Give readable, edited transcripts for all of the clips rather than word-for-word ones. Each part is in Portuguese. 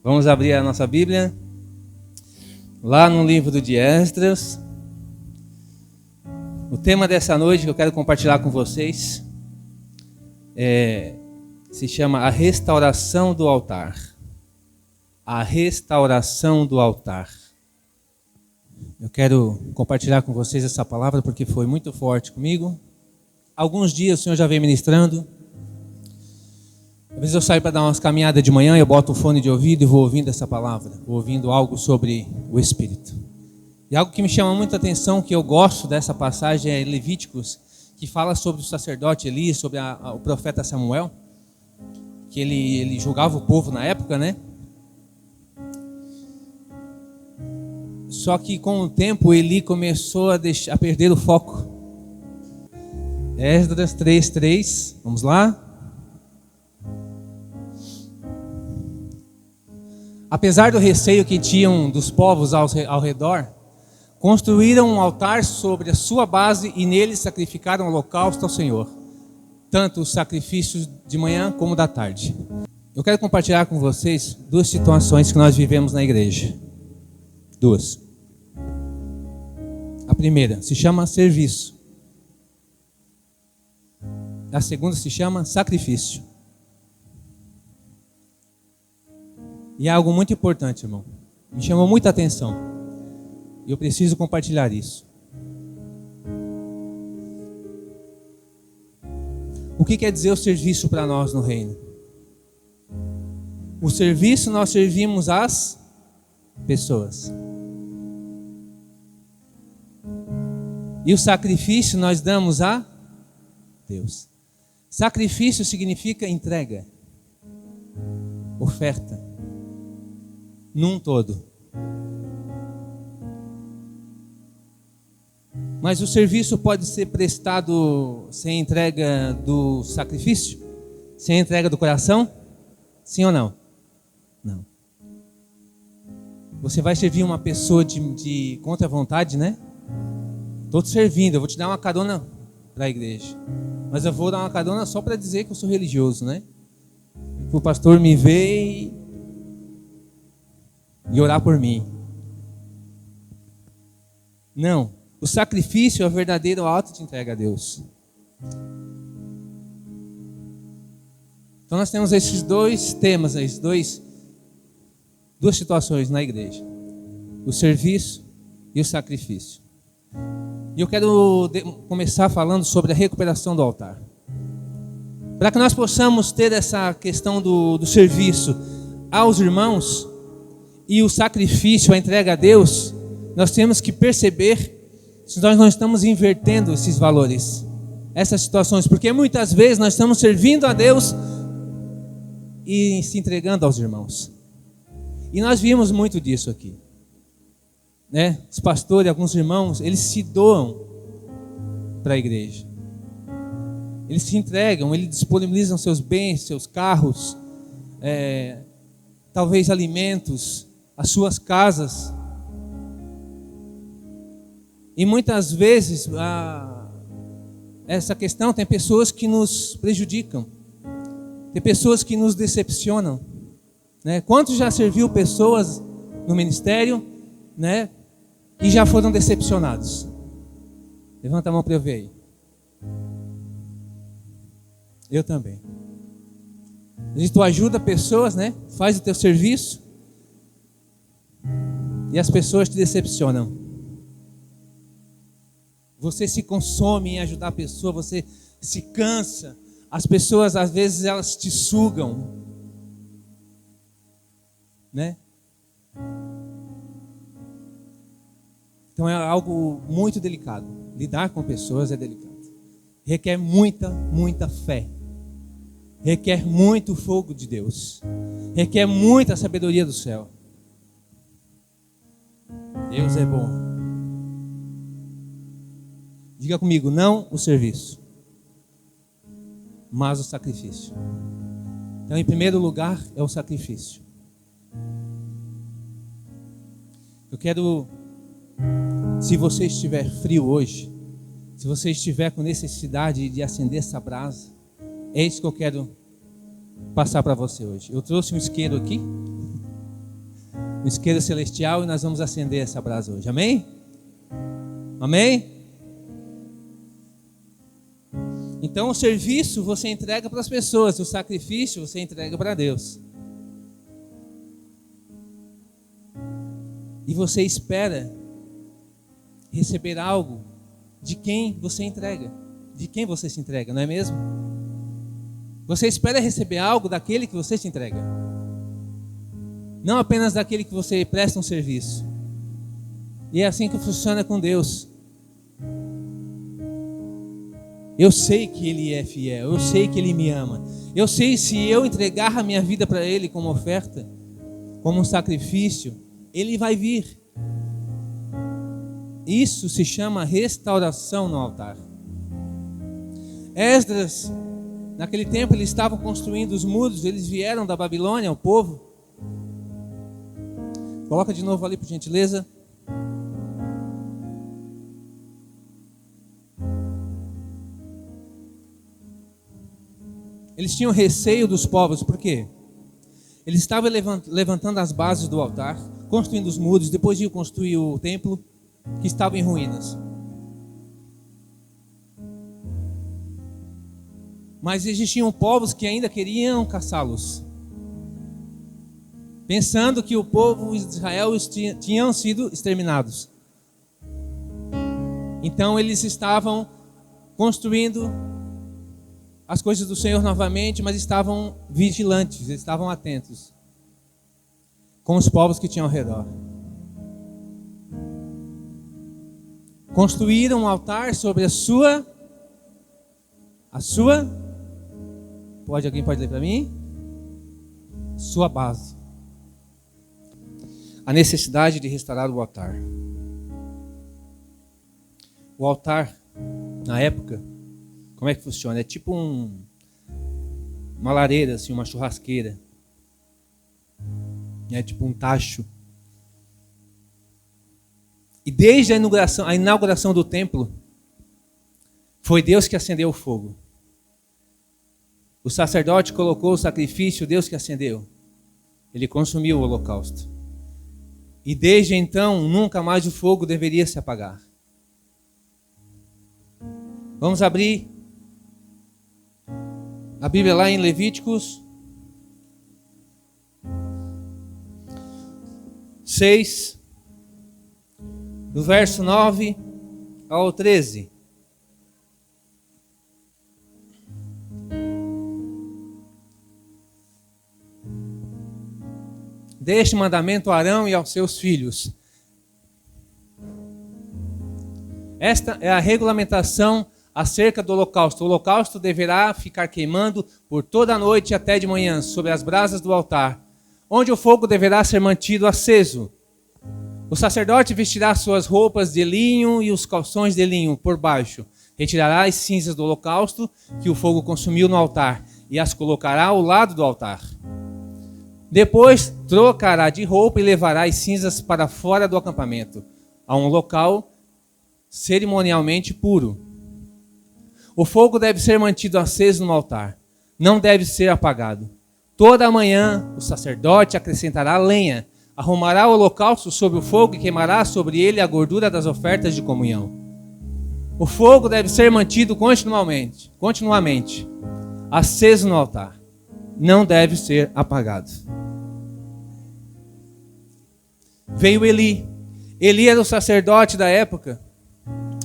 Vamos abrir a nossa Bíblia lá no livro de Esdras. O tema dessa noite que eu quero compartilhar com vocês se chama A Restauração do Altar. A restauração do altar. Eu quero compartilhar com vocês essa palavra porque foi muito forte comigo. Alguns dias o Senhor já vem ministrando. Às vezes eu saio para dar umas caminhadas de manhã, eu boto o fone de ouvido e vou ouvindo essa palavra, vou ouvindo algo sobre o Espírito. E algo que me chama muita atenção, que eu gosto dessa passagem, é Levíticos, que fala sobre o sacerdote Eli, sobre o profeta Samuel, que ele julgava o povo na época, né? Só que com o tempo Eli começou a perder o foco. Esdras 3:3, vamos lá. Apesar do receio que tinham dos povos ao redor, construíram um altar sobre a sua base e nele sacrificaram holocausto ao Senhor, tanto os sacrifícios de manhã como da tarde. Eu quero compartilhar com vocês duas situações que nós vivemos na igreja. Duas. A primeira se chama serviço. A segunda se chama sacrifício. E é algo muito importante, irmão. Me chamou muita atenção. E eu preciso compartilhar isso. O que quer dizer o serviço para nós no reino? O serviço, nós servimos as pessoas. E o sacrifício nós damos a Deus. Sacrifício significa entrega, oferta. Num todo. Mas o serviço pode ser prestado sem entrega do sacrifício? Sem entrega do coração? Sim ou não? Não. Você vai servir uma pessoa de contra a vontade, né? Estou te servindo, eu vou te dar uma carona para a igreja. Mas eu vou dar uma carona só para dizer que eu sou religioso, né? O pastor me vê e orar por mim. Não, o sacrifício é o verdadeiro ato de entrega a Deus. Então nós temos esses dois temas, duas situações na igreja: o serviço e o sacrifício. E eu quero começar falando sobre a recuperação do altar. Para que nós possamos ter essa questão do serviço aos irmãos e o sacrifício, a entrega a Deus, nós temos que perceber se nós não estamos invertendo esses valores, essas situações, porque muitas vezes nós estamos servindo a Deus e se entregando aos irmãos. E nós vimos muito disso aqui, né? Os pastores, alguns irmãos, eles se doam para a igreja. Eles se entregam, eles disponibilizam seus bens, seus carros, talvez alimentos, as suas casas. E muitas vezes essa questão tem pessoas que nos prejudicam, tem pessoas que nos decepcionam, né? Quantos já serviu pessoas no ministério, né, e já foram decepcionados? Levanta a mão para eu ver aí. Eu também. Às vezes tu ajuda pessoas, né? Faz o teu serviço e as pessoas te decepcionam. Você se consome em ajudar a pessoa, você se cansa. As pessoas, às vezes, elas te sugam, né? Então é algo muito delicado. Lidar com pessoas é delicado. Requer muita fé. Requer muito fogo de Deus. Requer muita sabedoria do céu. Deus é bom. Diga comigo, não o serviço, mas o sacrifício. Então, em primeiro lugar, é o sacrifício. Eu quero, se você estiver frio hoje, se você estiver com necessidade de acender essa brasa, é isso que eu quero passar para você hoje. Eu trouxe um isqueiro aqui. um isqueiro celestial e nós vamos acender essa brasa hoje. Amém? Amém? Então o serviço você entrega para as pessoas, o sacrifício você entrega para Deus. E você espera receber algo de quem você entrega, de quem você se entrega, não é mesmo? Você espera receber algo daquele que você se entrega, não apenas daquele que você presta um serviço. E é assim que funciona com Deus. Eu sei que Ele é fiel, eu sei que Ele me ama. Eu sei, se eu entregar a minha vida para Ele como oferta, como um sacrifício, Ele vai vir. Isso se chama restauração no altar. Esdras, naquele tempo, eles estavam construindo os muros, eles vieram da Babilônia, o povo. Coloca de novo ali, por gentileza. Eles tinham receio dos povos, por quê? Eles estavam levantando as bases do altar, construindo os muros, depois iam construir o templo que estava em ruínas. Mas existiam povos que ainda queriam caçá-los, pensando que o povo de Israel tinham sido exterminados. Então eles estavam construindo as coisas do Senhor novamente, mas estavam vigilantes, estavam atentos com os povos que tinham ao redor. Construíram um altar sobre alguém pode ler para mim? Sua base. A necessidade de restaurar o altar. O altar, na época, como é que funciona? É tipo uma lareira, assim, uma churrasqueira. É tipo um tacho. E desde a inauguração do templo, foi Deus que acendeu o fogo. O sacerdote colocou o sacrifício, Deus que acendeu. Ele consumiu o holocausto. E desde então, nunca mais o fogo deveria se apagar. Vamos abrir a Bíblia lá em Levíticos 6, do verso 9 ao 13. Dê este mandamento a Arão e aos seus filhos. Esta é a regulamentação acerca do holocausto. O holocausto deverá ficar queimando por toda a noite até de manhã, sobre as brasas do altar, onde o fogo deverá ser mantido aceso. O sacerdote vestirá suas roupas de linho e os calções de linho por baixo. Retirará as cinzas do holocausto que o fogo consumiu no altar e as colocará ao lado do altar. Depois trocará de roupa e levará as cinzas para fora do acampamento, a um local cerimonialmente puro. O fogo deve ser mantido aceso no altar, não deve ser apagado. Toda manhã o sacerdote acrescentará lenha, arrumará o holocausto sobre o fogo e queimará sobre ele a gordura das ofertas de comunhão. O fogo deve ser mantido continuamente, aceso no altar, não deve ser apagado. Veio Eli. Eli era o sacerdote da época,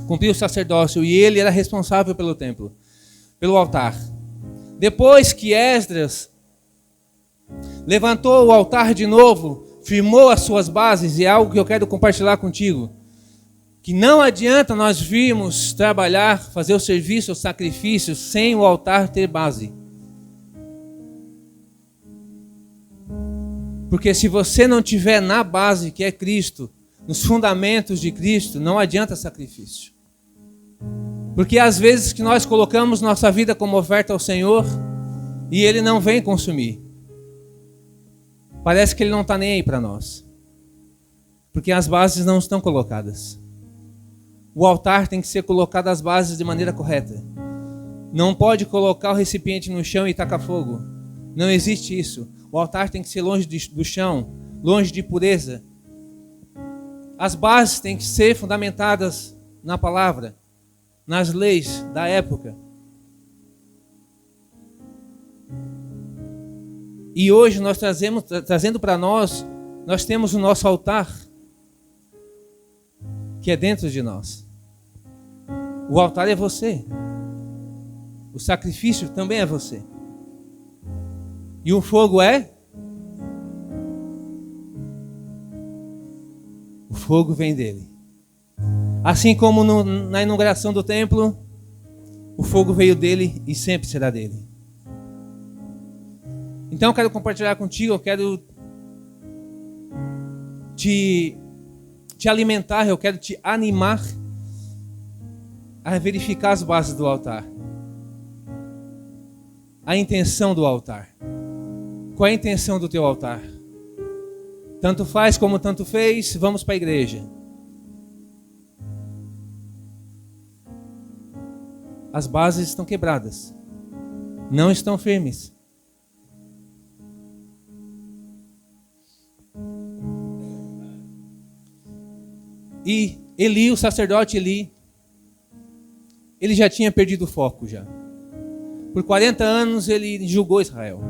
cumpriu o sacerdócio, e ele era responsável pelo templo, pelo altar. Depois que Esdras levantou o altar de novo, firmou as suas bases, e é algo que eu quero compartilhar contigo, que não adianta nós virmos trabalhar, fazer o serviço, o sacrifício, sem o altar ter base. Porque se você não tiver na base, que é Cristo, nos fundamentos de Cristo, não adianta sacrifício. Porque às vezes que nós colocamos nossa vida como oferta ao Senhor e Ele não vem consumir. Parece que Ele não está nem aí para nós. Porque as bases não estão colocadas. O altar tem que ser colocado as bases de maneira correta. Não pode colocar o recipiente no chão e tacar fogo. Não existe isso. O altar tem que ser longe do chão, longe de pureza. As bases têm que ser fundamentadas na palavra, nas leis da época. E hoje nós trazendo para nós temos o nosso altar, que é dentro de nós. O altar é você. O sacrifício também é você. E o fogo é? O fogo vem dele. Assim como na inauguração do templo, o fogo veio dele e sempre será dele. Então eu quero compartilhar contigo, eu quero te alimentar, eu quero te animar a verificar as bases do altar. A intenção do altar. Qual é a intenção do teu altar? Tanto faz como tanto fez, vamos para a igreja. As bases estão quebradas. Não estão firmes. E Eli, o sacerdote Eli, ele já tinha perdido o foco já. Por 40 anos ele julgou Israel.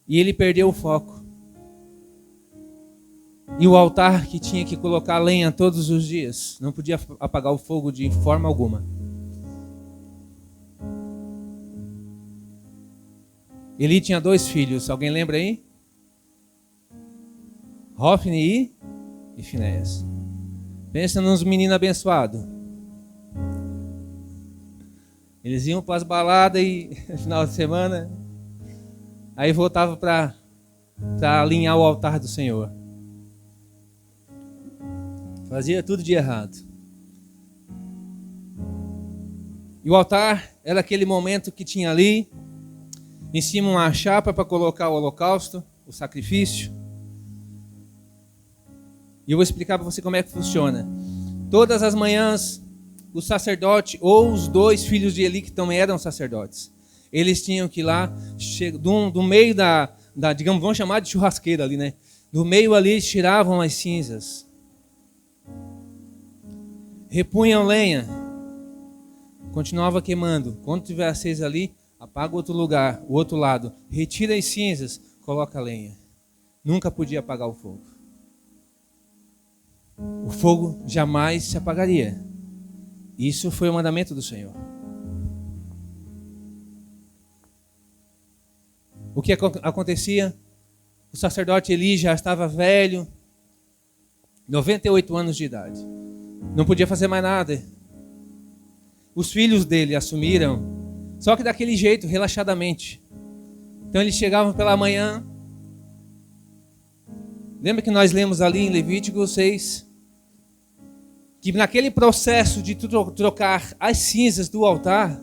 E ele perdeu o foco. E o altar que tinha que colocar lenha todos os dias, não podia apagar o fogo de forma alguma. Eli tinha 2 filhos, alguém lembra aí? Hofni e Finéias. Pensa nos meninos abençoados. Eles iam para as baladas e no final de semana, aí voltavam para alinhar o altar do Senhor. Fazia tudo de errado. E o altar era aquele momento que tinha ali, em cima uma chapa para colocar o holocausto, o sacrifício. E eu vou explicar para você como é que funciona. Todas as manhãs, o sacerdote ou os 2 filhos de Eli que também eram sacerdotes, eles tinham que ir lá, do meio da, digamos, vamos chamar de churrasqueira ali, né? Do meio ali eles tiravam as cinzas. Repunham lenha. Continuava queimando. Quando tiver acesa ali, apaga o outro lugar, o outro lado. Retira as cinzas, coloca a lenha. Nunca podia apagar o fogo. O fogo jamais se apagaria. Isso foi o mandamento do Senhor. O que acontecia? O sacerdote Eli já estava velho, 98 anos de idade. Não podia fazer mais nada. Os filhos dele assumiram, só que daquele jeito, relaxadamente. Então eles chegavam pela manhã. Lembra que nós lemos ali em Levítico 6? Que naquele processo de trocar as cinzas do altar,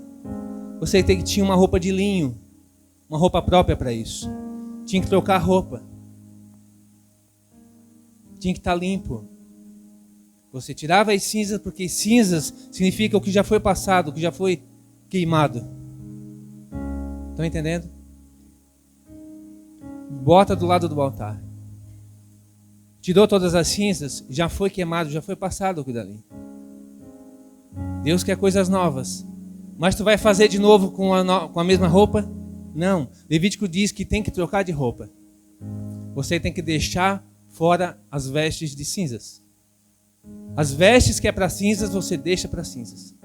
você tinha uma roupa de linho, uma roupa própria para isso. Tinha que trocar a roupa. Tinha que estar limpo. Você tirava as cinzas, porque cinzas significa o que já foi passado, o que já foi queimado. Estão entendendo? Bota do lado do altar. Tirou todas as cinzas, já foi queimado, já foi passado aquilo dali. Deus quer coisas novas. Mas tu vai fazer de novo com a mesma roupa? Não. Levítico diz que tem que trocar de roupa. Você tem que deixar fora as vestes de cinzas. As vestes que é para cinzas, você deixa para cinzas.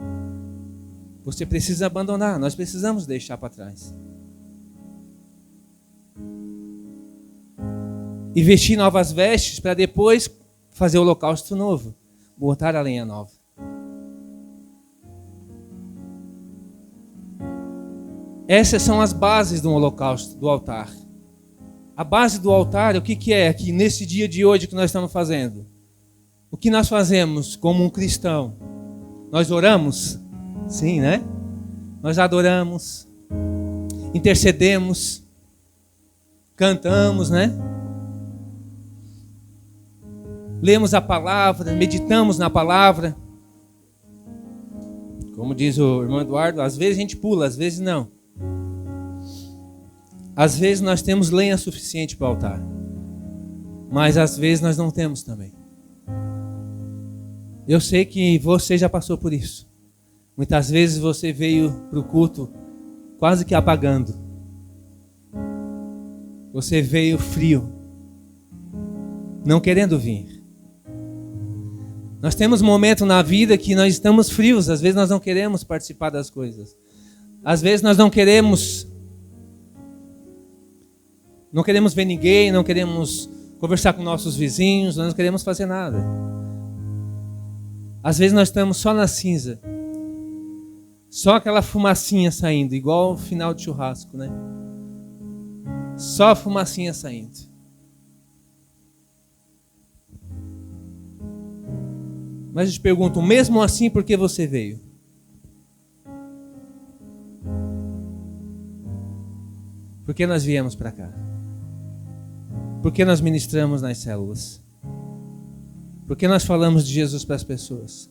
Você precisa abandonar, nós precisamos deixar para trás. E vestir novas vestes para depois fazer o holocausto novo. Botar a lenha nova. Essas são as bases do holocausto, do altar. A base do altar, o que é aqui nesse dia de hoje que nós estamos fazendo? O que nós fazemos como um cristão? Nós oramos? Sim, né? Nós adoramos, intercedemos, cantamos, né? Lemos a palavra, meditamos na palavra. Como diz o irmão Eduardo, às vezes a gente pula, às vezes não. Às vezes nós temos lenha suficiente para o altar, mas às vezes nós não temos também. Eu sei que você já passou por isso. Muitas vezes você veio para o culto quase que apagando. Você veio frio, não querendo vir. Nós temos momentos na vida que nós estamos frios. Às vezes nós não queremos participar das coisas. Às vezes nós não queremos ver ninguém, não queremos conversar com nossos vizinhos, nós não queremos fazer nada. Às vezes nós estamos só na cinza, só aquela fumacinha saindo, igual o final de churrasco, né? Só a fumacinha saindo. Mas eu te pergunto, mesmo assim, por que você veio? Por que nós viemos para cá? Por que nós ministramos nas células? Por que nós falamos de Jesus para as pessoas?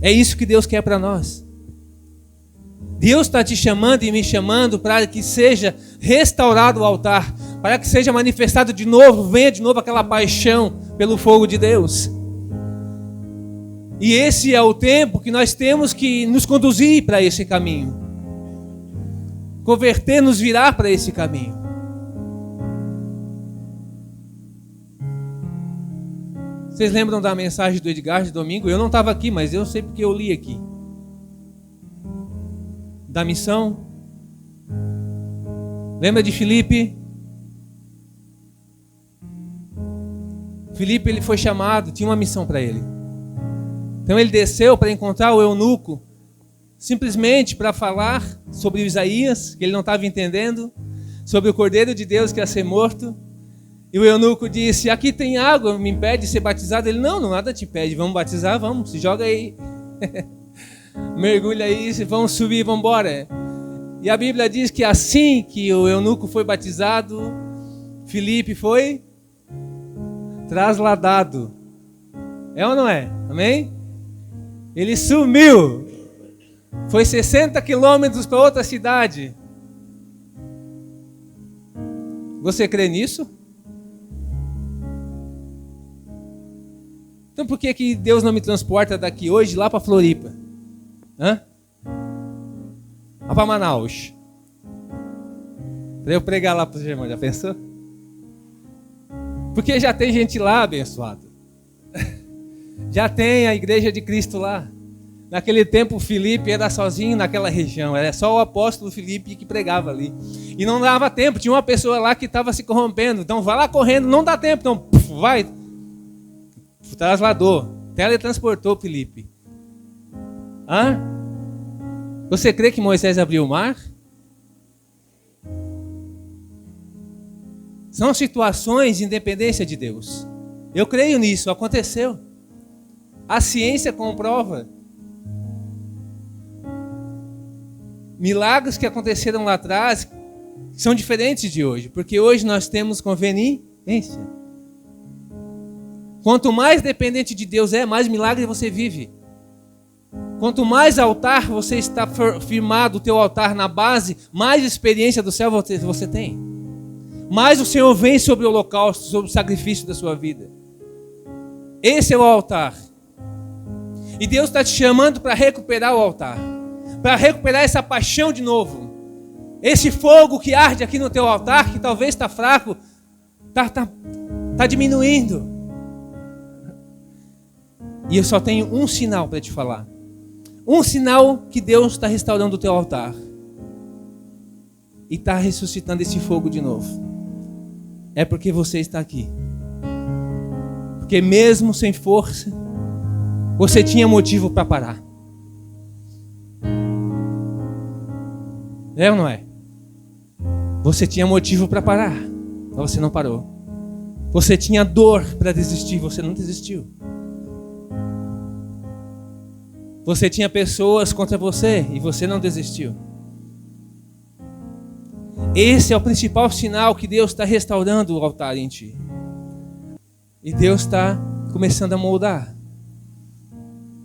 É isso que Deus quer para nós. Deus está te chamando e me chamando para que seja restaurado o altar, para que seja manifestado de novo, venha de novo aquela paixão pelo fogo de Deus. E esse é o tempo que nós temos que nos conduzir para esse caminho. Converter, nos virar para esse caminho. Vocês lembram da mensagem do Edgar de domingo? Eu não estava aqui, mas eu sei porque eu li aqui. Da missão. Lembra de Filipe? Filipe, ele foi chamado, tinha uma missão para ele. Então ele desceu para encontrar o eunuco, simplesmente para falar sobre Isaías, que ele não estava entendendo, sobre o Cordeiro de Deus que ia ser morto. E o eunuco disse: aqui tem água, me impede de ser batizado? Ele: não, nada te impede, vamos batizar, vamos, se joga aí. Mergulha aí, vamos subir, vamos embora. E a Bíblia diz que assim que o eunuco foi batizado, Filipe foi trasladado. É ou não é? Amém? Ele sumiu. Foi 60 quilômetros para outra cidade. Você crê nisso? Então por que Deus não me transporta daqui hoje lá para Floripa? Lá para Manaus. Para eu pregar lá para os irmãos, já pensou? Porque já tem gente lá abençoada. Já tem a igreja de Cristo lá. Naquele tempo o Filipe era sozinho naquela região. Era só o apóstolo Filipe que pregava ali. E não dava tempo, tinha uma pessoa lá que estava se corrompendo. Então vai lá correndo, não dá tempo. Então vai. Trasladou, teletransportou Filipe. Você crê que Moisés abriu o mar? São situações de independência de Deus. Eu creio nisso, aconteceu. A ciência comprova. Milagres que aconteceram lá atrás são diferentes de hoje, porque hoje nós temos conveniência. Quanto mais dependente de Deus mais milagre você vive. Quanto mais altar você está firmado, o teu altar na base, mais experiência do céu você tem. Mais o Senhor vem sobre o holocausto, sobre o sacrifício da sua vida. Esse é o altar. E Deus está te chamando para recuperar o altar. Para recuperar essa paixão de novo. Esse fogo que arde aqui no teu altar, que talvez está fraco, está diminuindo. E eu só tenho um sinal para te falar. Um sinal que Deus está restaurando o teu altar. E está ressuscitando esse fogo de novo. É porque você está aqui. Porque mesmo sem força, você tinha motivo para parar. É ou não é? Você tinha motivo para parar, mas você não parou. Você tinha dor para desistir, você não desistiu. Você tinha pessoas contra você e você não desistiu. Esse é o principal sinal que Deus está restaurando o altar em ti. E Deus está começando a moldar.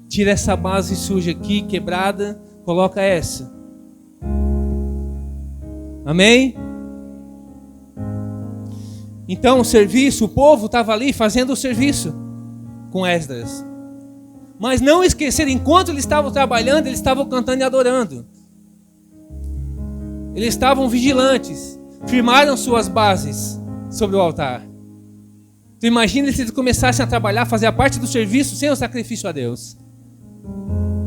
Tira essa base suja aqui, quebrada, coloca essa. Amém? Então o povo estava ali fazendo o serviço com Esdras. Mas não esquecer, enquanto eles estavam trabalhando, eles estavam cantando e adorando. Eles estavam vigilantes, firmaram suas bases sobre o altar. Tu imagina se eles começassem a trabalhar, fazer a parte do serviço sem o sacrifício a Deus.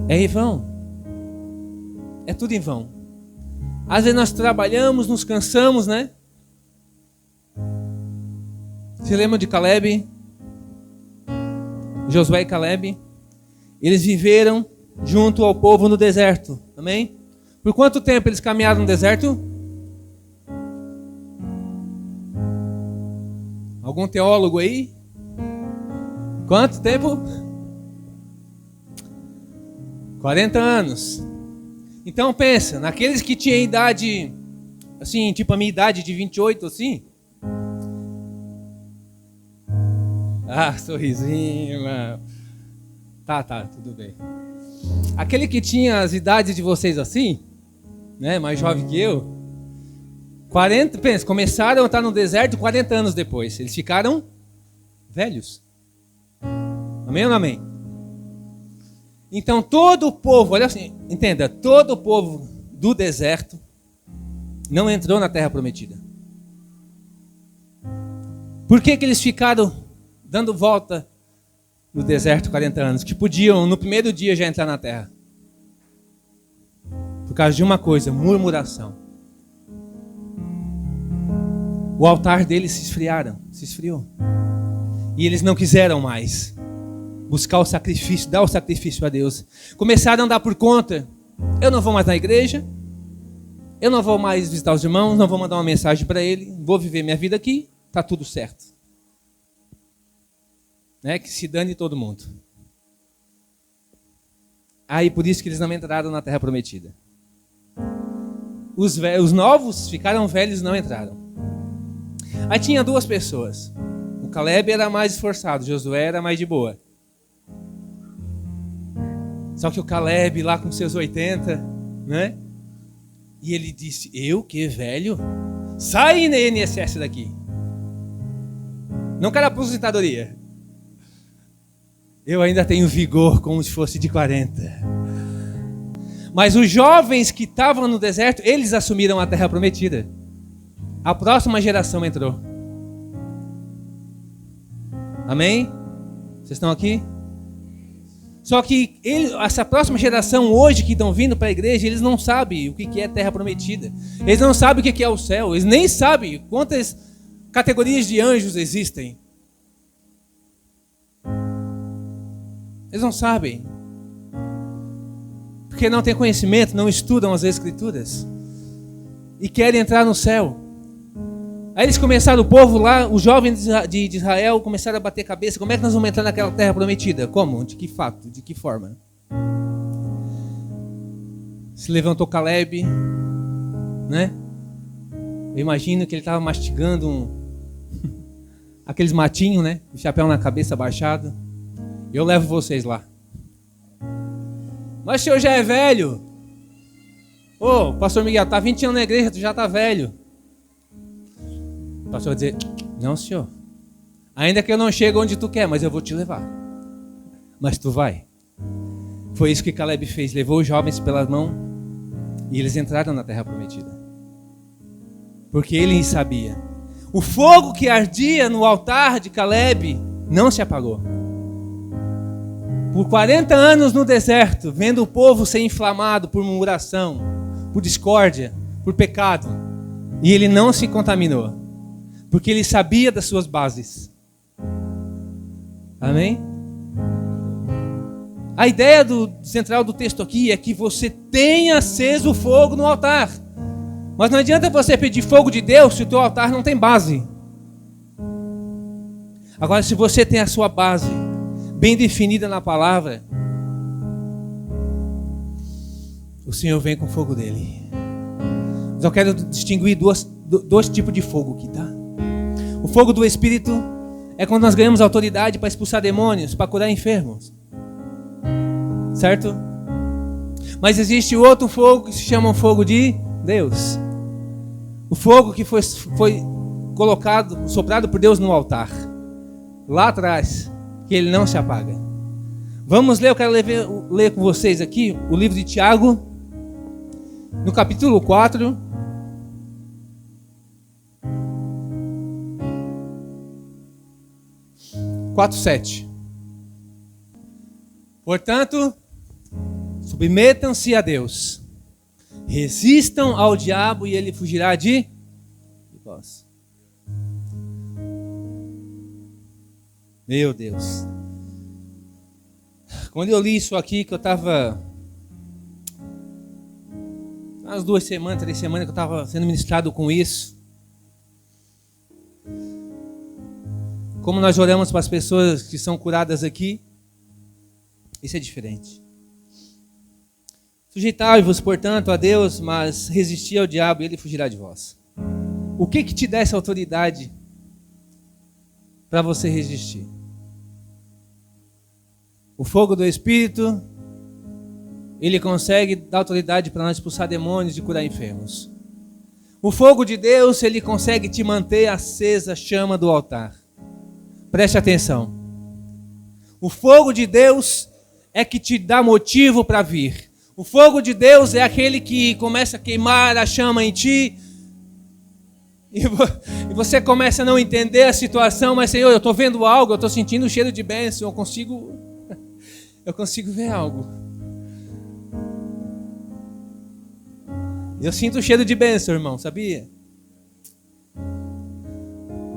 É em vão. É tudo em vão. Às vezes nós trabalhamos, nos cansamos, né? Você lembra de Caleb? Josué e Caleb? Eles viveram junto ao povo no deserto. Amém? Por quanto tempo eles caminharam no deserto? Algum teólogo aí? Quanto tempo? 40 anos. Então pensa, naqueles que tinham idade, assim, tipo a minha idade de 28, assim. Ah, sorrisinho, mano. Tá, tudo bem. Aquele que tinha as idades de vocês assim, né, mais jovem que eu, 40, pensa, começaram a estar no deserto 40 anos depois. Eles ficaram velhos. Amém ou não amém? Então todo o povo, olha assim, entenda, todo o povo do deserto não entrou na terra prometida. Por que eles ficaram dando volta no deserto 40 anos? Que podiam no primeiro dia já entrar na terra. Por causa de uma coisa, murmuração. O altar deles se esfriou. E eles não quiseram mais buscar o sacrifício, dar o sacrifício a Deus. Começaram a andar por conta. Eu não vou mais na igreja. Eu não vou mais visitar os irmãos. Não vou mandar uma mensagem para ele. Vou viver minha vida aqui. Tá tudo certo. Né? Que se dane todo mundo. Aí por isso que eles não entraram na terra prometida. Os novos ficaram velhos e não entraram. Aí tinha duas pessoas. O Caleb era mais esforçado, Josué era mais de boa. Só que o Caleb lá com seus 80, né? E ele disse, eu que velho? Sai na INSS daqui. Não quero aposentadoria. Eu ainda tenho vigor como se fosse de 40. Mas os jovens que estavam no deserto, eles assumiram a terra prometida. A próxima geração entrou. Amém? Vocês estão aqui? Só que essa próxima geração hoje que estão vindo para a igreja, eles não sabem o que é terra prometida. Eles não sabem o que é o céu. Eles nem sabem quantas categorias de anjos existem. Eles não sabem. Porque não têm conhecimento, não estudam as Escrituras. E querem entrar no céu. Aí eles começaram, o povo lá, os jovens de Israel começaram a bater cabeça. Como é que nós vamos entrar naquela terra prometida? Como? De que fato? De que forma? Se levantou Caleb, né? Eu imagino que ele estava mastigando aqueles matinhos, né? O chapéu na cabeça baixado. Eu levo vocês lá. Mas o senhor já é velho. Ô, pastor Miguel, tá 20 anos na igreja, tu já tá velho. O pastor vai dizer, não senhor, ainda que eu não chegue onde tu quer, mas eu vou te levar. Mas tu vai. Foi isso que Caleb fez, levou os jovens pela mão e eles entraram na terra prometida. Porque ele sabia. O fogo que ardia no altar de Caleb não se apagou. Por 40 anos no deserto, vendo o povo ser inflamado por murmuração, por discórdia, por pecado, e ele não se contaminou. Porque ele sabia das suas bases. Amém? A ideia central do texto aqui é que você tenha aceso o fogo no altar. Mas não adianta você pedir fogo de Deus se o teu altar não tem base. Agora, se você tem a sua base bem definida na palavra, o Senhor vem com o fogo dele. Mas eu quero distinguir dois tipos de fogo aqui, tá? O fogo do Espírito é quando nós ganhamos autoridade para expulsar demônios, para curar enfermos. Certo? Mas existe outro fogo que se chama o fogo de Deus. O fogo que foi colocado, soprado por Deus no altar, lá atrás, que ele não se apaga. Vamos ler, eu quero ler com vocês aqui o livro de Tiago, no capítulo 4. Quatro, 7. Portanto, submetam-se a Deus, resistam ao diabo e ele fugirá de vós. Meu Deus. Quando eu li isso aqui, que eu estava umas 2 semanas, 3 semanas que eu estava sendo ministrado com isso. Como nós oramos para as pessoas que são curadas aqui, isso é diferente. Sujeitai-vos, portanto, a Deus, mas resisti ao diabo e ele fugirá de vós. O que te dá essa autoridade para você resistir? O fogo do Espírito, ele consegue dar autoridade para nós expulsar demônios e curar enfermos. O fogo de Deus, ele consegue te manter acesa a chama do altar. Preste atenção. O fogo de Deus é que te dá motivo para vir. O fogo de Deus é aquele que começa a queimar a chama em ti. E você começa a não entender a situação, mas Senhor, eu estou vendo algo, eu estou sentindo o cheiro de bênção, eu consigo ver algo. Eu sinto o cheiro de bênção, irmão, sabia?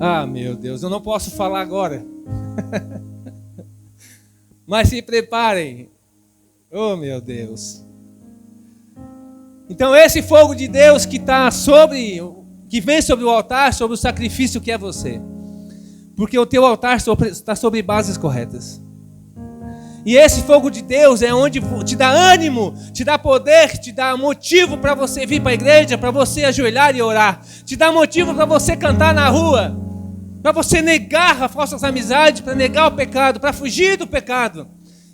Ah, meu Deus, eu não posso falar agora. Mas se preparem. Oh, meu Deus. Então esse fogo de Deus que vem sobre o altar, sobre o sacrifício que é você. Porque o teu altar está sobre bases corretas. E esse fogo de Deus é onde te dá ânimo, te dá poder, te dá motivo para você vir para a igreja, para você ajoelhar e orar. Te dá motivo para você cantar na rua, para você negar as falsas amizades, para negar o pecado, para fugir do pecado.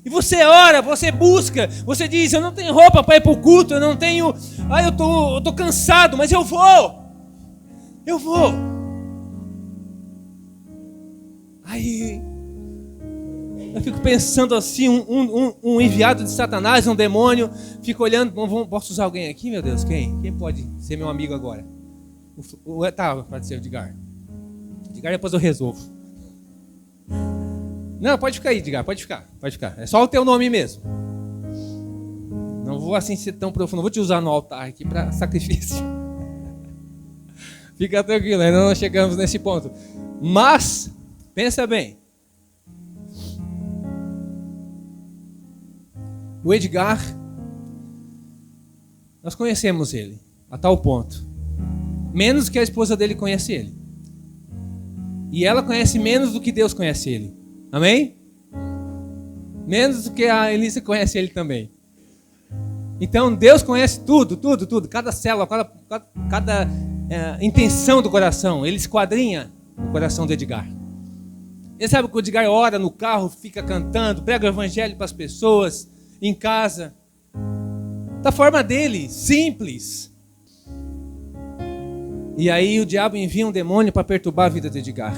E você ora, você busca, você diz, eu não tenho roupa para ir para o culto, eu não tenho, eu tô cansado, mas eu vou. Aí eu fico pensando assim, um enviado de Satanás, um demônio, fica olhando, posso usar alguém aqui, meu Deus, quem? Quem pode ser meu amigo agora? Pode ser o Edgar. Edgar, depois eu resolvo. Não, pode ficar aí, Edgar, pode ficar. É só o teu nome mesmo. Não vou assim ser tão profundo, não vou te usar no altar aqui para sacrifício. Fica tranquilo, ainda não chegamos nesse ponto. Mas, pensa bem. O Edgar, nós conhecemos ele, a tal ponto. Menos que a esposa dele conhece ele. E ela conhece menos do que Deus conhece ele. Amém? Menos do que a Elisa conhece ele também. Então Deus conhece tudo. Cada célula, cada intenção do coração. Ele esquadrinha o coração do Edgar. Ele sabe que o Edgar ora no carro, fica cantando, prega o evangelho para as pessoas, em casa. Da forma dele, simples. E aí o diabo envia um demônio para perturbar a vida do Edgar.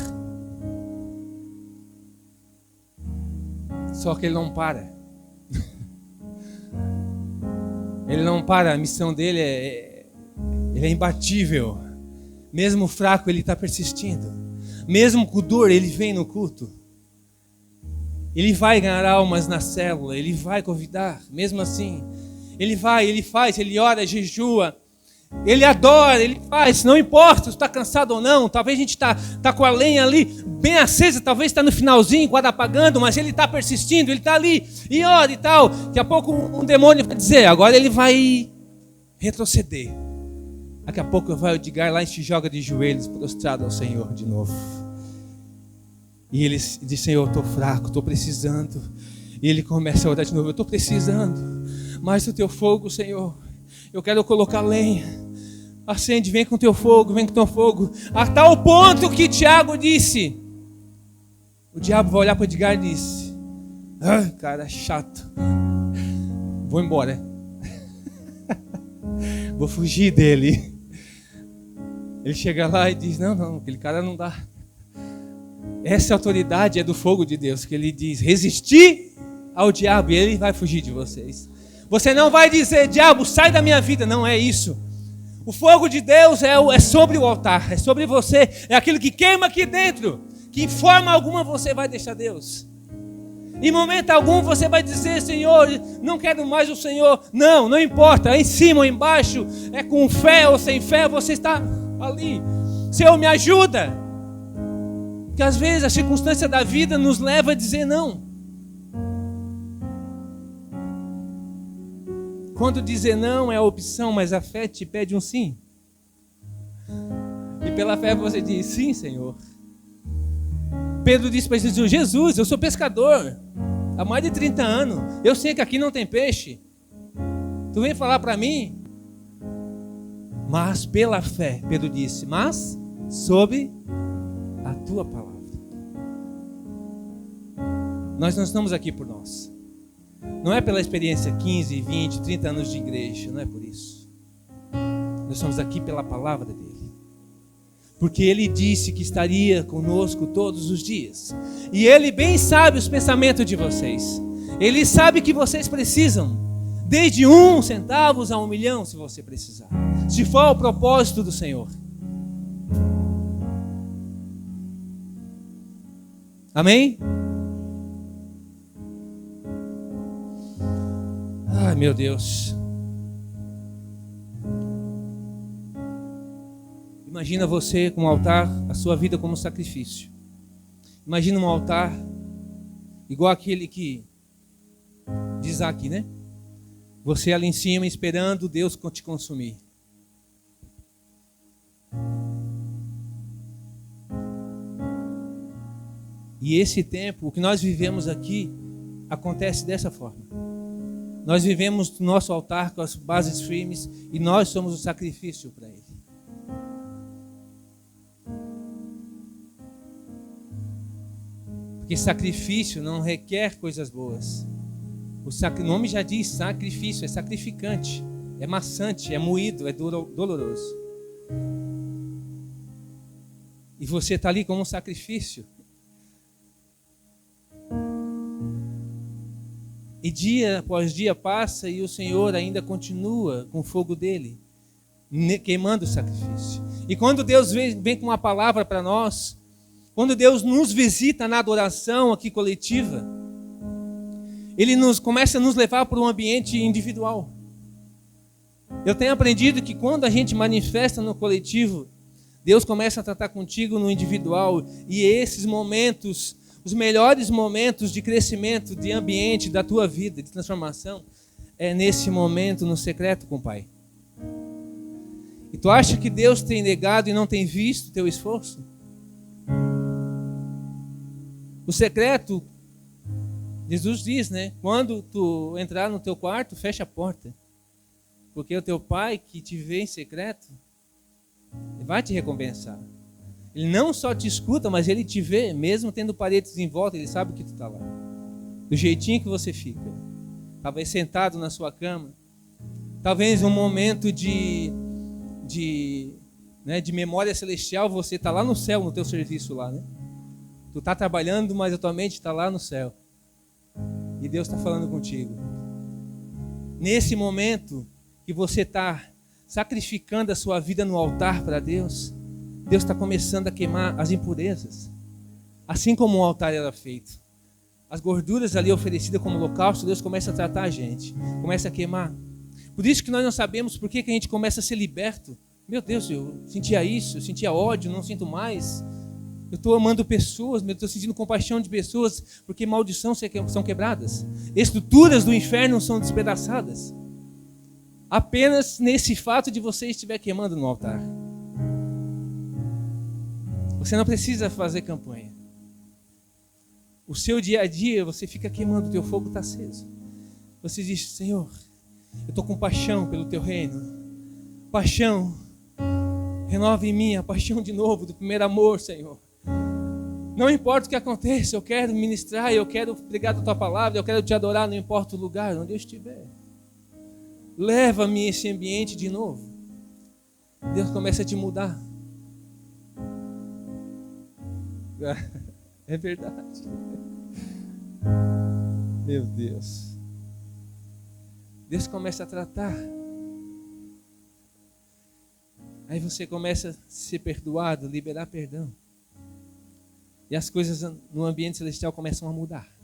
Só que ele não para. Ele não para, a missão dele ele é imbatível. Mesmo fraco, ele está persistindo. Mesmo com dor, ele vem no culto. Ele vai ganhar almas na célula, ele vai convidar, mesmo assim. Ele vai, ele faz, ele ora, jejua. Ele adora, ele faz, não importa se está cansado ou não. Talvez a gente está com a lenha ali bem acesa, talvez está no finalzinho, quase apagando, mas ele está persistindo, ele está ali e ora e tal. Daqui a pouco um demônio vai dizer, agora ele vai retroceder. Daqui a pouco vai o Edgar lá e se joga de joelhos, prostrado ao Senhor de novo. E ele diz, Senhor, eu estou fraco, estou precisando. E ele começa a orar de novo, eu estou precisando mais do teu fogo, Senhor. Eu quero colocar lenha. Acende, vem com teu fogo, vem com teu fogo. A tal ponto que Tiago disse. O diabo vai olhar para o Edgar e disse, ai, cara chato. Vou embora. Vou fugir dele. Ele chega lá e diz, não, aquele cara não dá. Essa autoridade é do fogo de Deus, que ele diz, resistir ao diabo e ele vai fugir de vocês. Você não vai dizer, diabo, sai da minha vida. Não é isso. O fogo de Deus é sobre o altar, é sobre você. É aquilo que queima aqui dentro, que em forma alguma você vai deixar Deus. Em momento algum você vai dizer, Senhor, não quero mais o Senhor. Não importa, em cima ou embaixo, é com fé ou sem fé, você está ali. Senhor, me ajuda. Porque às vezes a circunstância da vida nos leva a dizer não. Quando dizer não é a opção, mas a fé te pede um sim. E pela fé você diz, sim, Senhor. Pedro disse para Jesus, Jesus, eu sou pescador há mais de 30 anos. Eu sei que aqui não tem peixe. Tu vem falar para mim? Mas pela fé, Pedro disse, mas sob a tua palavra. Nós não estamos aqui por nós. Não é pela experiência 15, 20, 30 anos de igreja, não é por isso. Nós estamos aqui pela palavra dele. Porque ele disse que estaria conosco todos os dias. E ele bem sabe os pensamentos de vocês. Ele sabe que vocês precisam. Desde 1 centavo a 1 milhão, se você precisar. Se for o propósito do Senhor. Amém? Ai, meu Deus. Imagina você com um altar, a sua vida como sacrifício. Imagina um altar igual aquele que diz Isaac, né? Você ali em cima esperando Deus te consumir. E esse tempo, o que nós vivemos aqui, acontece dessa forma. Nós vivemos no nosso altar com as bases firmes e nós somos o sacrifício para Ele. Porque sacrifício não requer coisas boas. O nome já diz sacrifício, é sacrificante, é maçante, é moído, é doloroso. E você está ali como um sacrifício. E dia após dia passa e o Senhor ainda continua com o fogo dele, queimando o sacrifício. E quando Deus vem com uma palavra para nós, quando Deus nos visita na adoração aqui coletiva, Ele começa a nos levar para um ambiente individual. Eu tenho aprendido que quando a gente manifesta no coletivo, Deus começa a tratar contigo no individual. E esses momentos, os melhores momentos de crescimento, de ambiente, da tua vida, de transformação, é nesse momento no secreto com o Pai. E tu acha que Deus tem negado e não tem visto o teu esforço? O secreto, Jesus diz, né? Quando tu entrar no teu quarto, fecha a porta. Porque o teu Pai que te vê em secreto, Ele vai te recompensar. Ele não só te escuta, mas Ele te vê, mesmo tendo paredes em volta, Ele sabe que tu está lá. Do jeitinho que você fica. Talvez sentado na sua cama. Talvez um momento de memória celestial, você está lá no céu, no teu serviço lá, né? Tu está trabalhando, mas a tua mente está lá no céu. E Deus está falando contigo. Nesse momento que você está sacrificando a sua vida no altar para Deus, Deus está começando a queimar as impurezas. Assim como o altar era feito. As gorduras ali oferecidas como holocausto, Deus começa a tratar a gente. Começa a queimar. Por isso que nós não sabemos por que a gente começa a ser liberto. Meu Deus, eu sentia isso, eu sentia ódio, não sinto mais. Eu estou amando pessoas, eu estou sentindo compaixão de pessoas, porque maldições são quebradas. Estruturas do inferno são despedaçadas. Apenas nesse fato de você estiver queimando no altar. Você não precisa fazer campanha. O seu dia a dia, você fica queimando, o teu fogo está aceso. Você diz, Senhor, eu estou com paixão pelo teu reino. Paixão, renova em mim a paixão de novo, do primeiro amor, Senhor. Não importa o que aconteça, eu quero ministrar, eu quero pregar a tua palavra, eu quero te adorar, não importa o lugar onde eu estiver. Leva-me a esse ambiente de novo. Deus começa a te mudar. É verdade. Meu Deus. Deus começa a tratar. Aí você começa a ser perdoado, liberar perdão. E as coisas no ambiente celestial começam a mudar.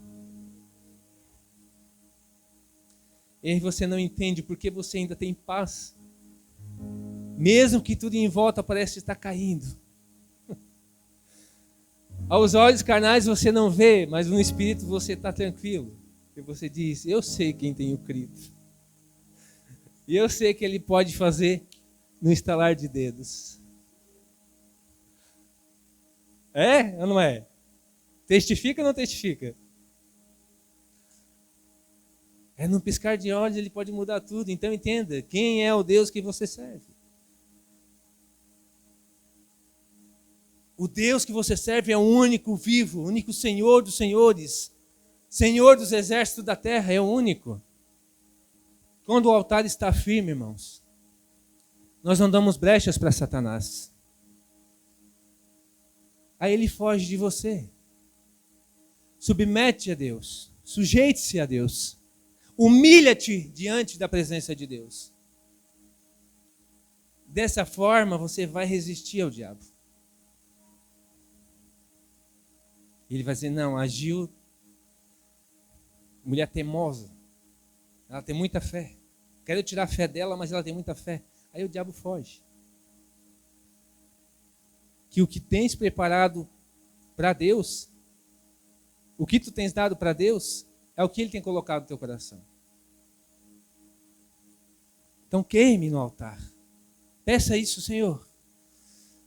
E aí você não entende porque você ainda tem paz. Mesmo que tudo em volta parece estar caindo. Aos olhos carnais você não vê, mas no espírito você está tranquilo. E você diz, eu sei quem tenho crido. E eu sei que Ele pode fazer no estalar de dedos. É ou não é? Testifica ou não testifica? É num piscar de olhos Ele pode mudar tudo. Então entenda, quem é o Deus que você serve? O Deus que você serve é o único vivo, o único Senhor dos senhores, Senhor dos exércitos da terra, é o único. Quando o altar está firme, irmãos, nós não damos brechas para Satanás. Aí ele foge de você. Submete a Deus, sujeite-se a Deus, humilha-te diante da presença de Deus. Dessa forma você vai resistir ao diabo. Ele vai dizer, não, agiu, mulher teimosa, ela tem muita fé. Quero tirar a fé dela, mas ela tem muita fé. Aí o diabo foge. Que o que tens preparado para Deus, o que tu tens dado para Deus, é o que Ele tem colocado no teu coração. Então queime no altar. Peça isso, Senhor.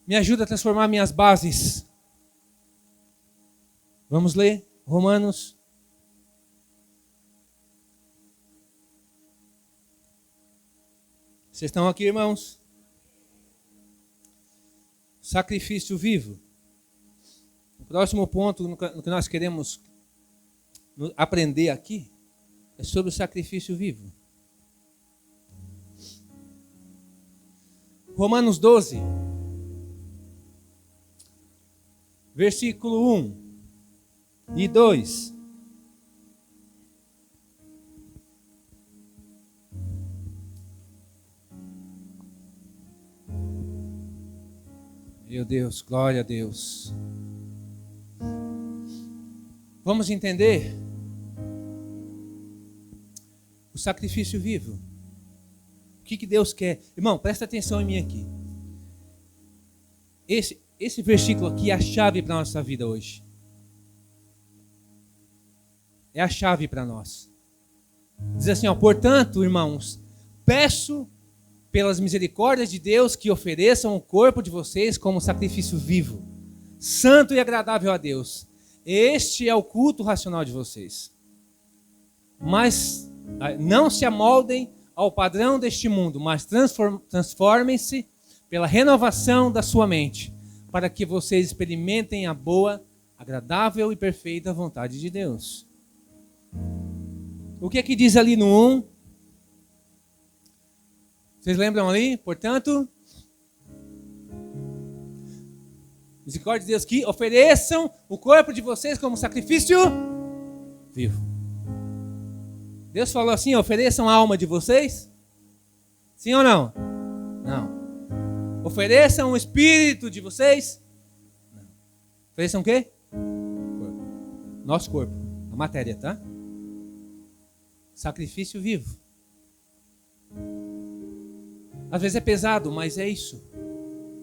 Me ajuda a transformar minhas bases. Vamos ler Romanos. Vocês estão aqui, irmãos? Sacrifício vivo. O próximo ponto no que nós queremos aprender aqui é sobre o sacrifício vivo. Romanos 12, versículo 1 e 2. Meu Deus, glória a Deus. Vamos entender o sacrifício vivo. O que Deus quer? Irmão, presta atenção em mim aqui. Esse versículo aqui é a chave para a nossa vida hoje. É a chave para nós. Diz assim, portanto, irmãos, peço pelas misericórdias de Deus que ofereçam o corpo de vocês como sacrifício vivo, santo e agradável a Deus. Este é o culto racional de vocês. Mas não se amoldem ao padrão deste mundo, mas transformem-se pela renovação da sua mente, para que vocês experimentem a boa, agradável e perfeita vontade de Deus. O que é que diz ali no 1? Vocês lembram ali? Portanto, misericórdia de Deus que ofereçam o corpo de vocês como sacrifício vivo. Deus falou assim, ofereçam a alma de vocês? Sim ou não? Não. Ofereçam o espírito de vocês? Não. Ofereçam o quê? Corpo. Nosso corpo. A matéria, tá? Sacrifício vivo. Às vezes é pesado, mas é isso.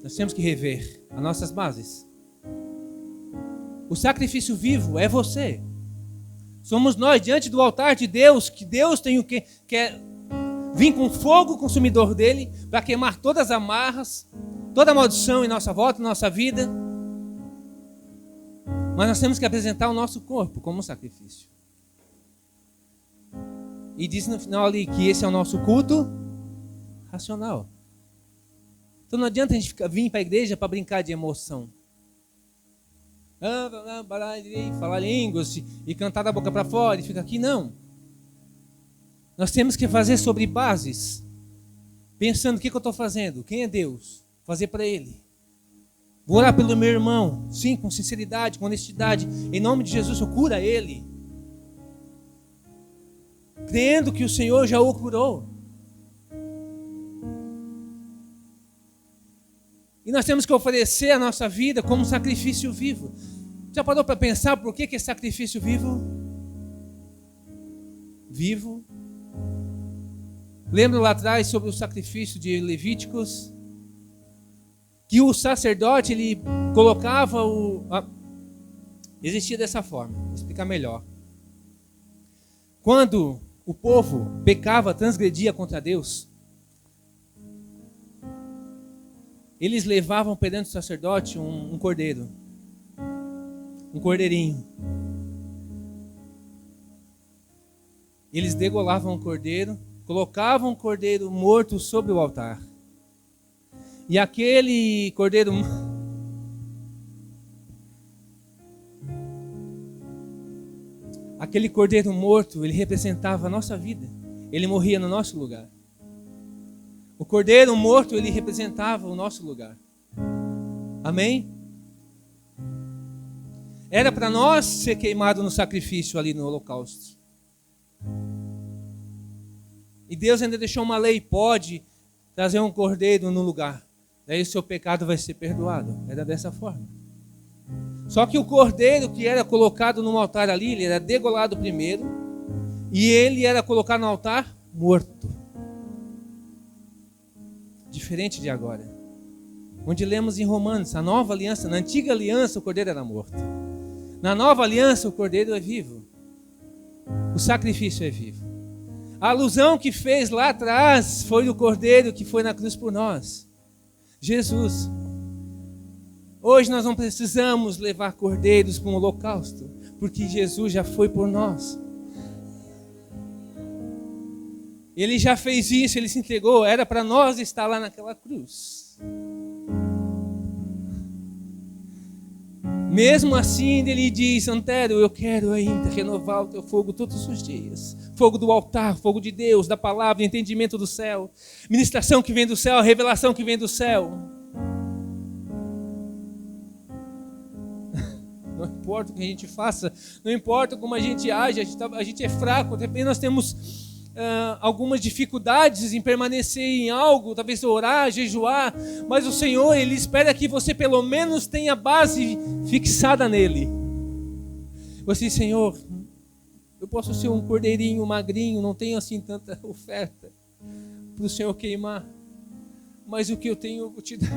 Nós temos que rever as nossas bases. O sacrifício vivo é você. Somos nós diante do altar de Deus, que Deus tem o que quer vir com fogo consumidor dele para queimar todas as amarras, toda a maldição em nossa volta, em nossa vida. Mas nós temos que apresentar o nosso corpo como sacrifício. E diz no final ali que esse é o nosso culto racional. Então não adianta a gente vir para a igreja para brincar de emoção. Falar línguas e cantar da boca para fora e ficar aqui, não. Nós temos que fazer sobre bases, pensando o que eu estou fazendo, quem é Deus, fazer para Ele. Vou orar pelo meu irmão, sim, com sinceridade, com honestidade. Em nome de Jesus, eu cura ele. Crendo que o Senhor já o curou. E nós temos que oferecer a nossa vida como um sacrifício vivo. Já parou para pensar por que é sacrifício vivo? Vivo. Lembra lá atrás sobre o sacrifício de Levíticos? Que o sacerdote, ele colocava existia dessa forma, vou explicar melhor. Quando o povo pecava, transgredia contra Deus, eles levavam perante o sacerdote um cordeiro, um cordeirinho. Eles degolavam o cordeiro, colocavam o cordeiro morto sobre o altar. E aquele cordeiro, morto, ele representava a nossa vida. Ele morria no nosso lugar. O cordeiro morto, ele representava o nosso lugar. Amém? Era para nós ser queimado no sacrifício ali no holocausto. E Deus ainda deixou uma lei, pode trazer um cordeiro no lugar. Daí o seu pecado vai ser perdoado. Era dessa forma. Só que o cordeiro que era colocado no altar ali, ele era degolado primeiro. E ele era colocado no altar morto. Diferente de agora. Onde lemos em Romanos, a nova aliança, na antiga aliança o cordeiro era morto. Na nova aliança o cordeiro é vivo. O sacrifício é vivo. A alusão que fez lá atrás foi do cordeiro que foi na cruz por nós. Jesus. Hoje nós não precisamos levar cordeiros para um holocausto, porque Jesus já foi por nós. Ele já fez isso, ele se entregou, era para nós estar lá naquela cruz. Mesmo assim, ele diz: Antero, eu quero ainda renovar o teu fogo todos os dias. Fogo do altar, fogo de Deus, da palavra, entendimento do céu. Ministração que vem do céu, revelação que vem do céu. Não importa o que a gente faça, não importa como a gente age, a gente é fraco, de repente nós temos algumas dificuldades em permanecer em algo, talvez orar, jejuar, mas o Senhor, Ele espera que você pelo menos tenha a base fixada nele. Você diz: Senhor, eu posso ser um cordeirinho magrinho, não tenho assim tanta oferta para o Senhor queimar, mas o que eu tenho eu vou te dar.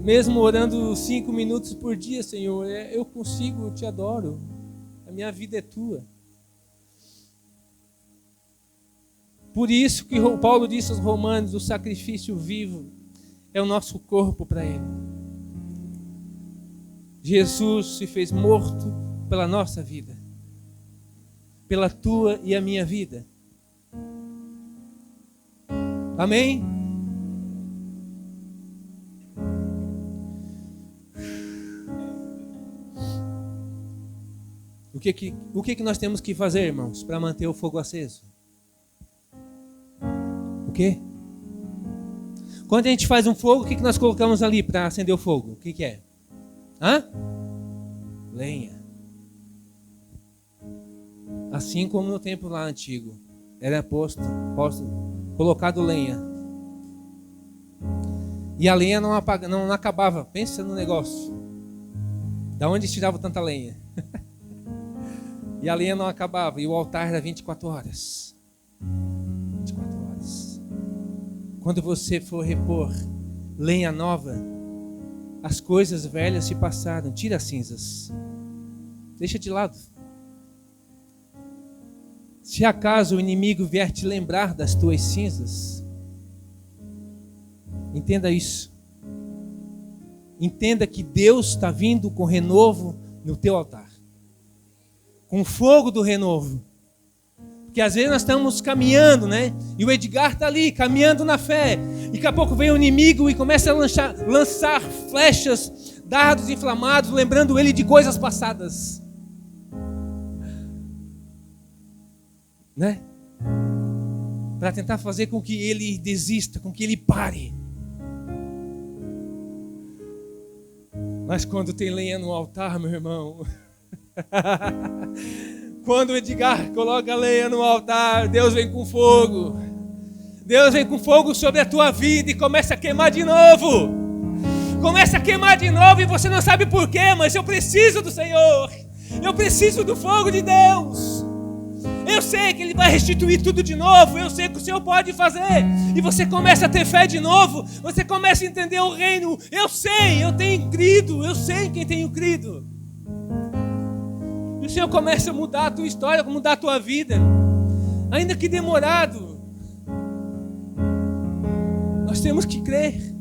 Mesmo orando 5 minutos por dia, Senhor, eu consigo, eu te adoro. A minha vida é tua. Por isso que Paulo disse aos Romanos: o sacrifício vivo é o nosso corpo para Ele. Jesus se fez morto pela nossa vida, pela tua e a minha vida. Amém? O que nós temos que fazer, irmãos, para manter o fogo aceso? O quê? Quando a gente faz um fogo, o que nós colocamos ali para acender o fogo? O que é? Lenha. Assim como no tempo lá antigo, era colocado lenha. E a lenha não acabava. Pensa no negócio. Da onde tirava tanta lenha? E a lenha não acabava. E o altar era 24 horas. 24 horas. Quando você for repor lenha nova, as coisas velhas se passaram. Tira as cinzas. Deixa de lado. Se acaso o inimigo vier te lembrar das tuas cinzas, entenda isso. Entenda que Deus está vindo com renovo no teu altar. Com o fogo do renovo. Porque às vezes nós estamos caminhando, né? E o Edgar está ali, caminhando na fé. E daqui a pouco vem o inimigo e começa a lançar flechas, dardos inflamados, lembrando ele de coisas passadas. Né? Para tentar fazer com que ele desista, com que ele pare. Mas quando tem lenha no altar, meu irmão, quando o Edgar coloca a lenha no altar, Deus vem com fogo. Deus vem com fogo sobre a tua vida e começa a queimar de novo. Começa a queimar de novo e você não sabe porquê, mas eu preciso do Senhor. Eu preciso do fogo de Deus. Eu sei que Ele vai restituir tudo de novo. Eu sei que o Senhor pode fazer. E você começa a ter fé de novo. Você começa a entender o reino. Eu sei, eu tenho crido. Eu sei em quem tenho crido. E o Senhor começa a mudar a tua história, mudar a tua vida. Ainda que demorado. Nós temos que crer.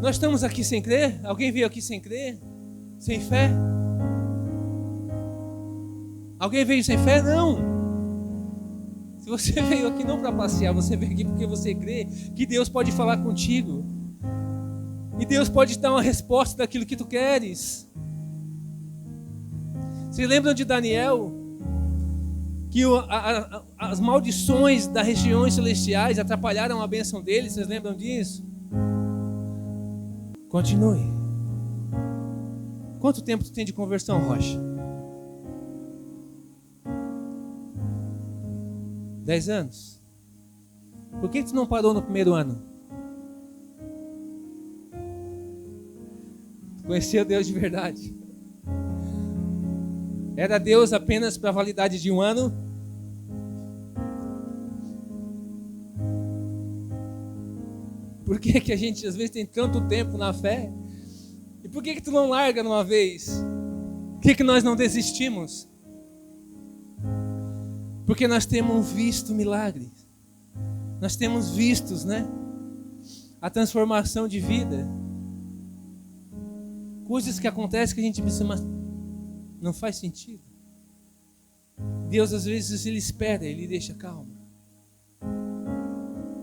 Nós estamos aqui sem crer? Alguém veio aqui sem crer? Sem fé? Alguém veio sem fé? Não. Se você veio aqui não para passear, você veio aqui porque você crê que Deus pode falar contigo. E Deus pode dar uma resposta daquilo que tu queres. Vocês lembram de Daniel? Que as maldições das regiões celestiais atrapalharam a bênção dele. Vocês lembram disso? Continue. Quanto tempo tu tem de conversão, Rocha? 10 anos? Por que tu não parou no primeiro ano? Tu conhecia Deus de verdade? Era Deus apenas para a validade de um ano? Por que a gente às vezes tem tanto tempo na fé? E por que tu não larga numa vez? Por que nós não desistimos? Porque nós temos visto milagres. Nós temos visto, né? A transformação de vida. Coisas que acontecem que a gente pensa, mas não faz sentido. Deus às vezes Ele espera, Ele deixa calma.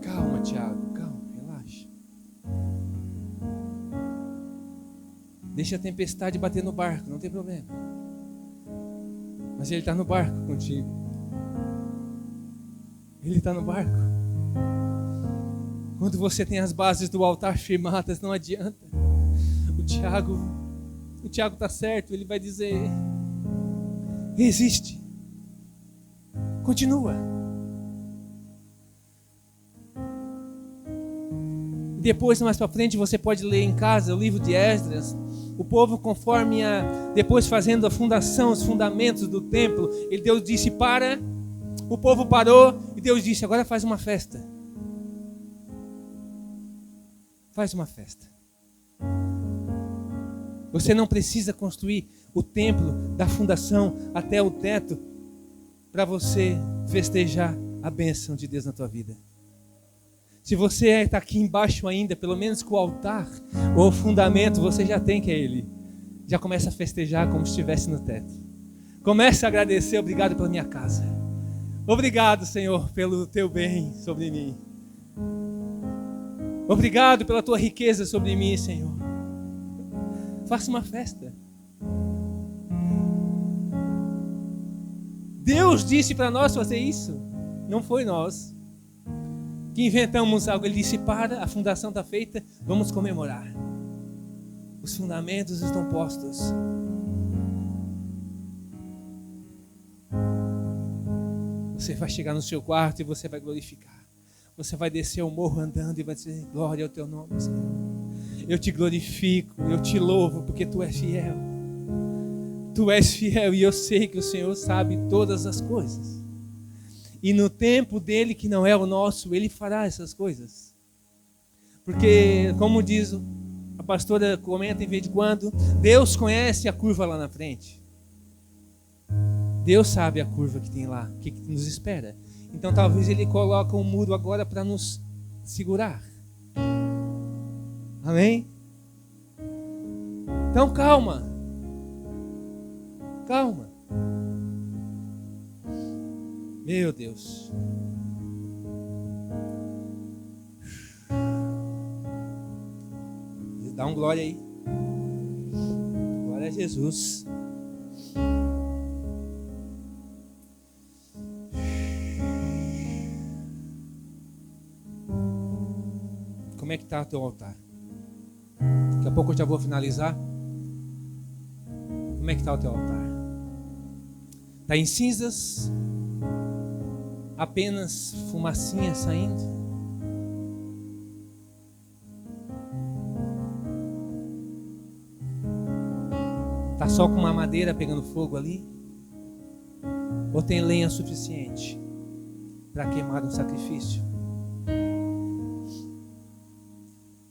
Calma, Tiago, calma, relaxa. Deixa a tempestade bater no barco, não tem problema. Mas Ele está no barco contigo. Ele está no barco. Quando você tem as bases do altar firmadas, não adianta. O Tiago está certo, ele vai dizer: resiste, continua. Depois, mais para frente, você pode ler em casa o livro de Esdras. O povo, conforme depois fazendo a fundação, os fundamentos do templo, Deus disse para. O povo parou e Deus disse: agora faz uma festa. Faz uma festa. Você não precisa construir o templo da fundação até o teto para você festejar a bênção de Deus na tua vida. Se você está aqui embaixo ainda, pelo menos com o altar ou o fundamento, você já tem que é Ele. Já começa a festejar como se estivesse no teto. Começa a agradecer: obrigado pela minha casa. Obrigado, Senhor, pelo teu bem sobre mim. Obrigado pela tua riqueza sobre mim, Senhor. Faça uma festa. Deus disse para nós fazer isso. Não foi nós que inventamos algo. Ele disse: para, a fundação está feita, vamos comemorar. Os fundamentos estão postos. Você vai chegar no seu quarto e você vai glorificar. Você vai descer o morro andando e vai dizer: glória ao teu nome, Senhor. Eu te glorifico, eu te louvo porque tu és fiel. Tu és fiel e eu sei que o Senhor sabe todas as coisas. E no tempo dele, que não é o nosso, Ele fará essas coisas. Porque, como diz a pastora, comenta em vez de quando, Deus conhece a curva lá na frente. Deus sabe a curva que tem lá, o que nos espera. Então talvez Ele coloque um muro agora para nos segurar. Amém? Então calma. Calma. Meu Deus. Dá um glória aí. Glória a Jesus. Como é que está o teu altar? Daqui a pouco eu já vou finalizar. Como é que está o teu altar? Está em cinzas? Apenas fumacinha saindo? Está só com uma madeira pegando fogo ali? Ou tem lenha suficiente para queimar um sacrifício?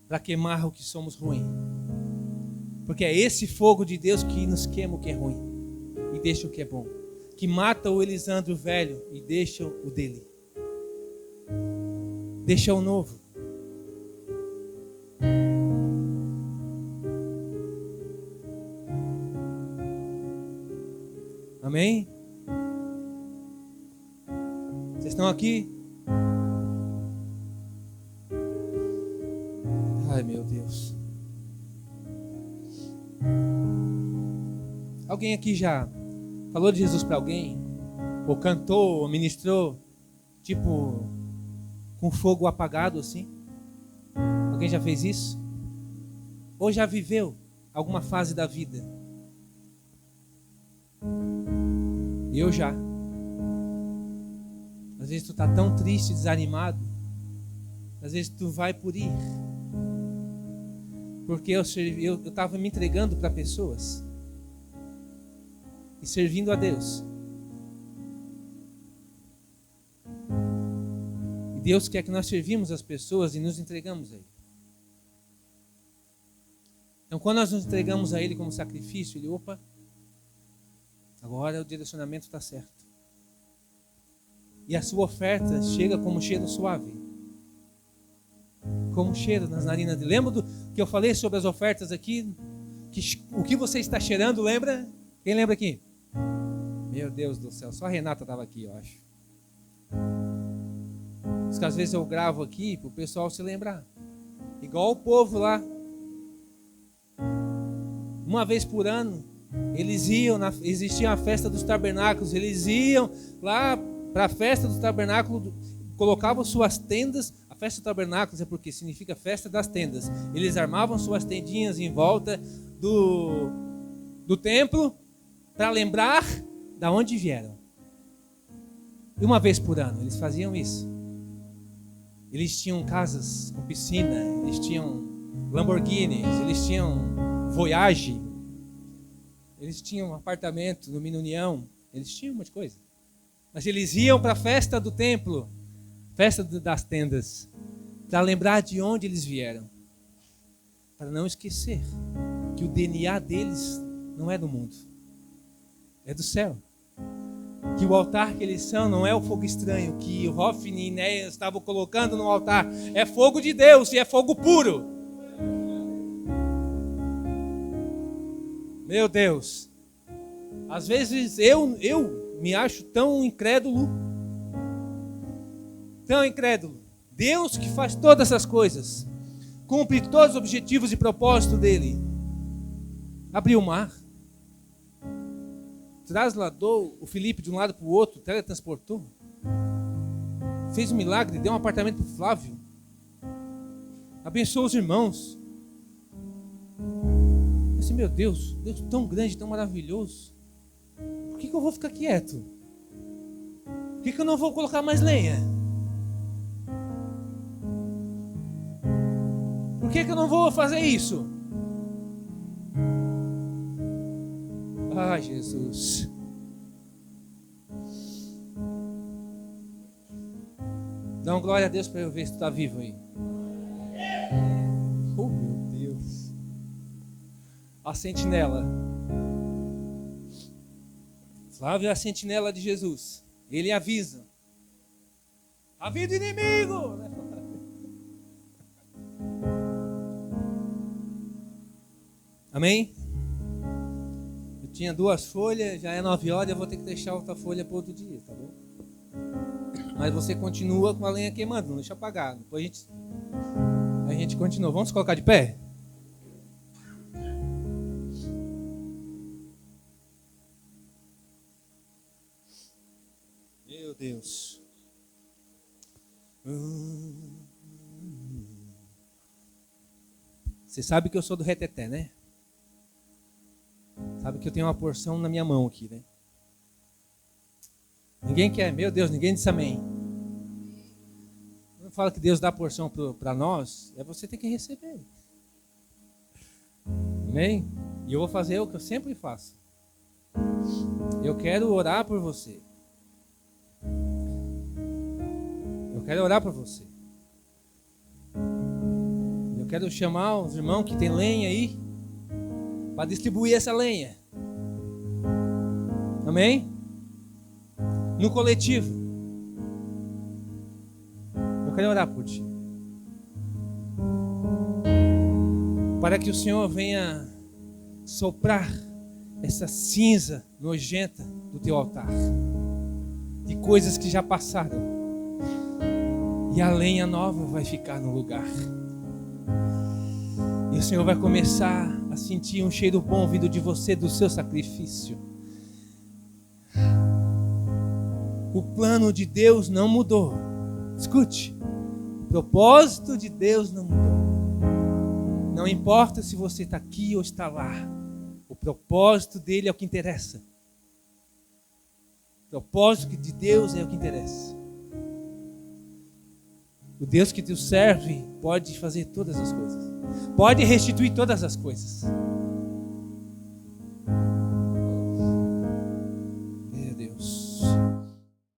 Para queimar o que somos ruim? Porque é esse fogo de Deus que nos queima o que é ruim e deixa o que é bom, que mata o Elisandro velho e deixa o dele, deixa o novo. Amém? Vocês estão aqui? Ai, meu Deus. Alguém aqui já falou de Jesus para alguém? Ou cantou, ou ministrou, tipo, com fogo apagado assim? Alguém já fez isso? Ou já viveu alguma fase da vida? Eu já. Às vezes tu tá tão triste, desanimado. Às vezes tu vai por ir. Porque eu estava me entregando para pessoas. E servindo a Deus. E Deus quer que nós servimos as pessoas e nos entregamos a Ele. Então quando nós nos entregamos a Ele como sacrifício, Ele, opa, agora o direcionamento está certo. E a sua oferta chega como cheiro suave. Como cheiro nas narinas dele. Lembra do que eu falei sobre as ofertas aqui? O que você está cheirando, lembra? Quem lembra aqui? Meu Deus do céu, só a Renata estava aqui, eu acho. Porque às vezes eu gravo aqui para o pessoal se lembrar. Igual o povo lá. Uma vez por ano, eles iam, existia a festa dos tabernáculos, eles iam lá para a festa dos tabernáculos, colocavam suas tendas. A festa dos tabernáculos é porque significa festa das tendas. Eles armavam suas tendinhas em volta do templo para lembrar da onde vieram. E uma vez por ano eles faziam isso. Eles tinham casas com piscina, eles tinham Lamborghinis, eles tinham Voyage, eles tinham um apartamento no Minunião, eles tinham um monte de coisa. Mas eles iam para a festa do templo, festa das tendas, para lembrar de onde eles vieram. Para não esquecer que o DNA deles não é do mundo, é do céu. Que o altar que eles são não é o fogo estranho que Hofni e Enéas estavam colocando no altar. É fogo de Deus e é fogo puro. Meu Deus. Às vezes eu me acho tão incrédulo. Tão incrédulo. Deus que faz todas essas coisas. Cumpre todos os objetivos e propósitos dele. Abriu o mar. Trasladou o Felipe de um lado para o outro, teletransportou, fez um milagre, deu um apartamento para o Flávio, abençoou os irmãos. Assim, meu Deus, Deus tão grande, tão maravilhoso, por que eu vou ficar quieto? Por que eu não vou colocar mais lenha? Por que eu não vou fazer isso? Ai, Jesus. Dá uma glória a Deus para eu ver se tu está vivo aí. Oh, meu Deus. A sentinela. Flávio é a sentinela de Jesus. Ele avisa. Avisa o inimigo. Amém? Tinha 2 folhas, já é 9 horas, eu vou ter que deixar outra folha para outro dia, tá bom? Mas você continua com a lenha queimando, não deixa apagar. Depois a gente continua. Vamos colocar de pé? Meu Deus. Você sabe que eu sou do reteté, né? Sabe que eu tenho uma porção na minha mão aqui, né? Ninguém quer, meu Deus, ninguém disse amém. Quando fala que Deus dá porção para nós, você tem que receber. Amém? E eu vou fazer o que eu sempre faço. Eu quero orar por você. Eu quero orar por você. Eu quero chamar os irmãos que tem lenha aí para distribuir essa lenha. Amém? No coletivo. Eu quero orar por ti. Para que o Senhor venha soprar essa cinza nojenta do teu altar. De coisas que já passaram. E a lenha nova vai ficar no lugar. E o Senhor vai começar a sentir um cheiro bom vindo de você, do seu sacrifício. O plano de Deus não mudou. Escute. O propósito de Deus não mudou. Não importa se você está aqui ou está lá. O propósito dele é o que interessa. O propósito de Deus é o que interessa. O Deus que te serve pode fazer todas as coisas. Pode restituir todas as coisas.